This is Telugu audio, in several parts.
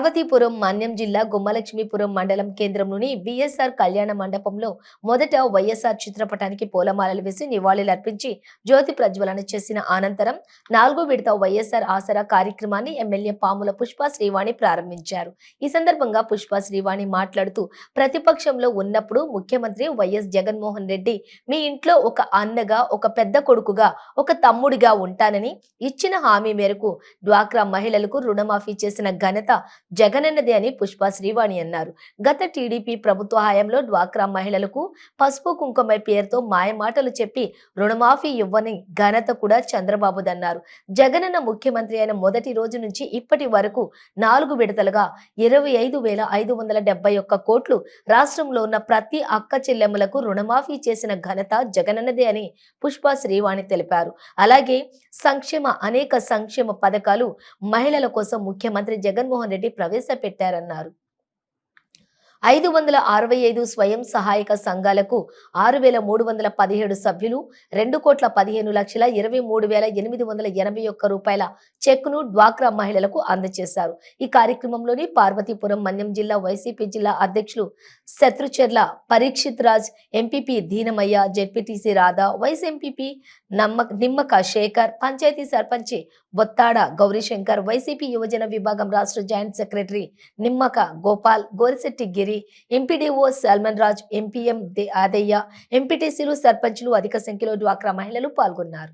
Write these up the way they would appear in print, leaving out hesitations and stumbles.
పార్వతీపురం మన్యం జిల్లా గుమ్మలక్ష్మీపురం మండలం కేంద్రంలోని బిఎస్ఆర్ కళ్యాణ మండపంలో మొదట వైఎస్ఆర్ చిత్రపటానికి పూలమాలలు వేసి నివాళులర్పించి జ్యోతి ప్రజ్వలన చేసిన అనంతరం 4వ విడత వైఎస్ఆర్ ఆసరా కార్యక్రమాన్ని ఎమ్మెల్యే పాముల పుష్ప శ్రీవాణి ప్రారంభించారు. ఈ సందర్భంగా పుష్ప శ్రీవాణి మాట్లాడుతూ ప్రతిపక్షంలో ఉన్నప్పుడు ముఖ్యమంత్రి వైఎస్ జగన్మోహన్ రెడ్డి మీ ఇంట్లో ఒక అన్నగా, ఒక పెద్ద కొడుకుగా, ఒక తమ్ముడిగా ఉంటానని ఇచ్చిన హామీ మేరకు డ్వాక్రా మహిళలకు రుణమాఫీ చేసిన ఘనత జగనన్నదే అని పుష్ప శ్రీవాణి అన్నారు. గత టీడీపీ ప్రభుత్వ హయాంలో డ్వాక్రా మహిళలకు పసుపు కుంకుమ పేరుతో మాయమాటలు చెప్పి రుణమాఫీ ఇవ్వని ఘనత కూడా చంద్రబాబుదన్నారు. జగనన్న ముఖ్యమంత్రి అయిన మొదటి రోజు నుంచి ఇప్పటి వరకు 4 విడతలుగా 25,571 కోట్లు రాష్ట్రంలో ఉన్న ప్రతి అక్క చెల్లెమ్మలకు రుణమాఫీ చేసిన ఘనత జగనన్నదే అని పుష్ప శ్రీవాణి తెలిపారు. అలాగే అనేక సంక్షేమ పథకాలు మహిళల కోసం ముఖ్యమంత్రి జగన్మోహన్ రెడ్డి ప్రవేశపెట్టారన్నారు. 565 స్వయం సహాయక సంఘాలకు 6,317 సభ్యులు 2,15,23,881 రూపాయల చెక్కును డ్వాక్రా మహిళలకు అందజేశారు. ఈ కార్యక్రమంలోని పార్వతీపురం మన్యం జిల్లా వైసీపీ జిల్లా అధ్యక్షులు Shatrucharla Parikshit Raj, MPP Deenamayya, ZPTC Radha, vice MPP Nimmaka Shekar, panchayat సర్పంచి బొత్తాడ గౌరీశంకర్, వైసీపీ యువజన విభాగం రాష్ట్ర joint secretary Nimmaka Gopal, Gorisetti Giri, MPDO Salman Raj, MPM Adayya, ఎంపీటీసీలు, సర్పంచులు అధిక సంఖ్యలో డ్వాక్రా మహిళలు పాల్గొన్నారు.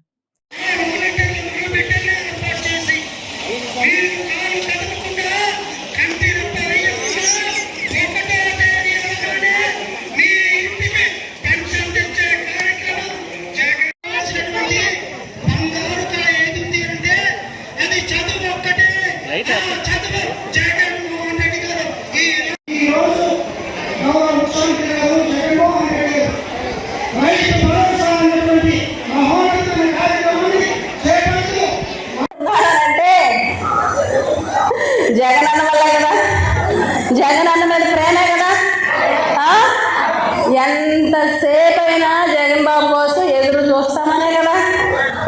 జగనన్న వల్లే కదా, జగనన్న మీద ప్రేమే కదా. ఎంతసేపు అయినా జగన్ బాబు కోసం ఎదురు చూస్తామనే కదా.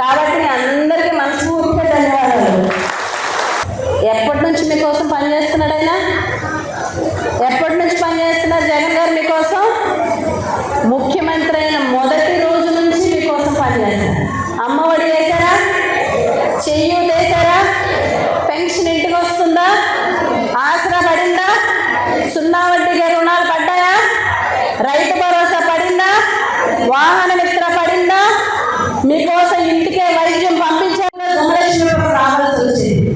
కాబట్టి అందరికీ మనస్ఫూర్తిగా ధన్యవాదాలు. ఎప్పటి నుంచి మీకోసం పనిచేస్తున్నాడు ఆయన? ఎప్పటి నుంచి పనిచేస్తున్నారు జగన్ గారు మీకోసం? ముఖ్యమంత్రి అయిన మొదటి రోజు నుంచి మీకోసం పనిచేస్తారు. అమ్మఒడి వేశారా? చెయ్యి వేశారా? పెన్షన్ ఇంటికి వస్తుందా? ఆసరా పడిందా? 0 వడ్డీగా రుణాలు పడ్డాయా? రైతు భరోసా పడిందా? వాహన మిత్ర పడిందా? మీకోసం ఇంటికే వైద్యం పంపించారు. గుమ్మలక్ష్మీపురం రావాల్సి వచ్చింది.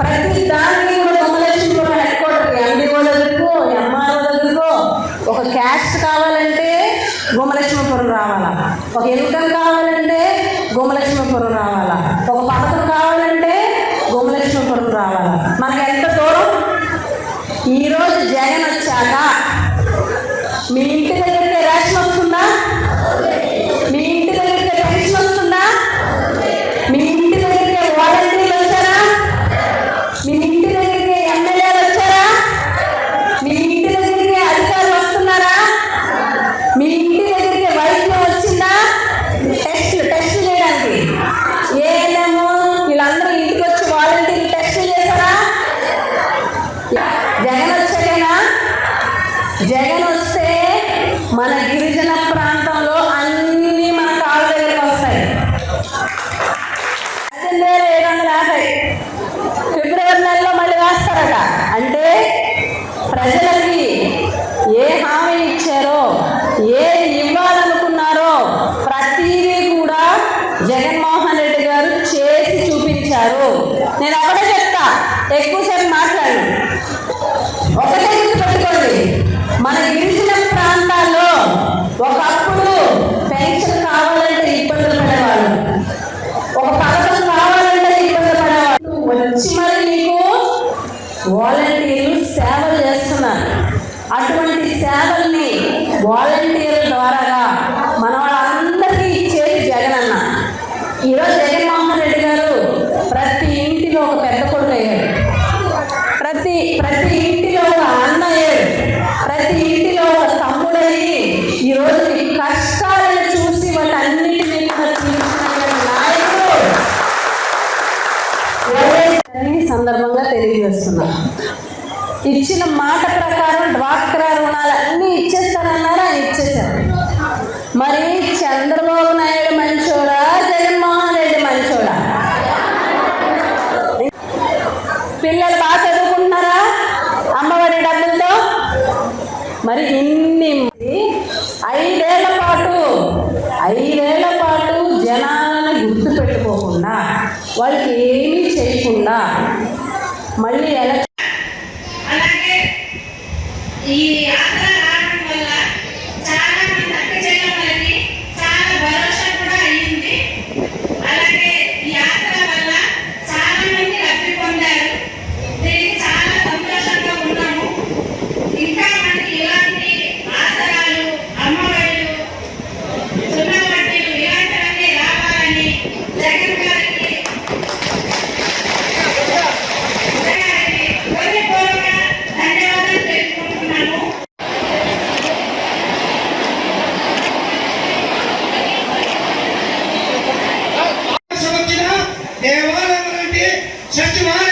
ప్రతి దానికి కూడా గుమ్మలక్ష్మీపురం హెడ్ క్వార్టర్ ఎండిఓ దగ్గరకు, ఎంఆర్ఓ దగ్గరకు ఒక క్యాస్ట్ కావాలంటే గుమ్మలక్ష్మీపురం రావాలా, ఒక ఇన్కమ్ కావాలంటే గుమ్మలక్ష్మీపురం రావాలా, ఒక పథకం కావాలంటే గుమ్మలక్ష్మీపురం రావాలా. మనకి ఎంత దూరం? ఈరోజు జగన్ వచ్చాక మీ ఇంటి దగ్గరికి రేషన్ వస్తుందా? మీ ఇంటి దగ్గరికి పెన్షన్ వస్తుందా? మీ ఇంటి దగ్గరికి వాలంటీర్లు వచ్చారా? మీ ఇంటి దగ్గరికి ఎమ్మెల్యేలు వచ్చారా? మీ ఇంటి దగ్గరికి అధికారులు వస్తున్నారా? మీ ఇంటి దగ్గరికి వైద్యం వచ్చిందా? టెస్ట్ చేయడానికి ఏమో వీళ్ళందరూ ఇంటికి వచ్చి వాలంటీర్లు టెస్ట్ చేశారా? జగన్ వచ్చాకైనా, జగన్ వస్తే మన గిరిజన ప్రాంతంలో అన్ని మన కాళ్ళ దగ్గరికి వస్తాయి. 18,750 ఫిబ్రవరి నెలలో మళ్ళీ వేస్తారట. అంటే ప్రజలకి ఏ హామీ ఇచ్చారో, ఏది ఇవ్వాలనుకున్నారో ప్రతిదీ కూడా జగన్మోహన్ రెడ్డి గారు చేసి చూపించారు. నేను ఒకటే చెప్తా, ఎక్కువసేపు మాట్లాడు. ఒకటే గుర్తుపెట్టుకోండి, మన గిరిజన ప్రాంతాల్లో ఒకప్పుడు పెన్షన్ కావాలంటే ఇబ్బందులు పడేవాళ్ళు, ఒక పథకం కావాలంటే ఇబ్బందులు పడేవాళ్ళు. వచ్చి మరి మీకు వాలంటీర్లు సేవలు చేస్తున్నారు. అటువంటి సేవల్ని వాలంటీర్ల ద్వారాగా మన వాళ్ళందరికీ ఇచ్చేది జగనన్న. ఈరోజు జగన్మోహన్ రెడ్డి గారు ప్రతి ఇంటిలో ఒక పెద్ద కొడుకు అయ్యాడు, ప్రతి ఇంటిలో ఒక అన్న అయ్యాడు, ప్రతి ఇంటిలో ఒక తమ్ముడయ్యి ఈరోజు మీ కష్టాలను చూసి వాటన్నిటినీ నాయకుడు సందర్భంగా తెలియజేస్తున్నా. ఇచ్చిన మాట ప్రకారం డ్వాక్రా రుణాలు అన్నీ ఇచ్చేస్తారన్నారు, ఆయన ఇచ్చేశారు. మరి చంద్రబాబు నాయుడు మంచోడా, జగన్మోహన్ రెడ్డి మంచోడా? పిల్లలు బాగా చదువుకుంటున్నారా అమ్మఒడి డబ్బులతో? మరి ఇన్ని 5 ఏళ్ల పాటు జనాలను గుర్తుపెట్టుకోకుండా, వాళ్ళకి ఏమీ చేయకుండా మళ్ళీ అలాగే ఈ యాత్ర రావడం వల్ల చాలా మంది అక్క చెల్లెమ్మలకి చాలా భరోసా కూడా అయ్యింది. అలాగే ఈ యాత్ర వల్ల చాలా మంది లబ్ధి పొందారు. దీనికి చాలా సంతోషంగా ఉన్నాము. ఇంకా మనకి ఇలాంటి ఆసరాలు, అమ్మఒడులు, సున్నా వడ్డీలు ఇలాంటివన్నీ రావాలని జగన్ గారికి హృదయపూర్వక ధన్యవాదాలు తెలుపుకుంటున్నాను. దేవాలయం లాంటి సచివాలయం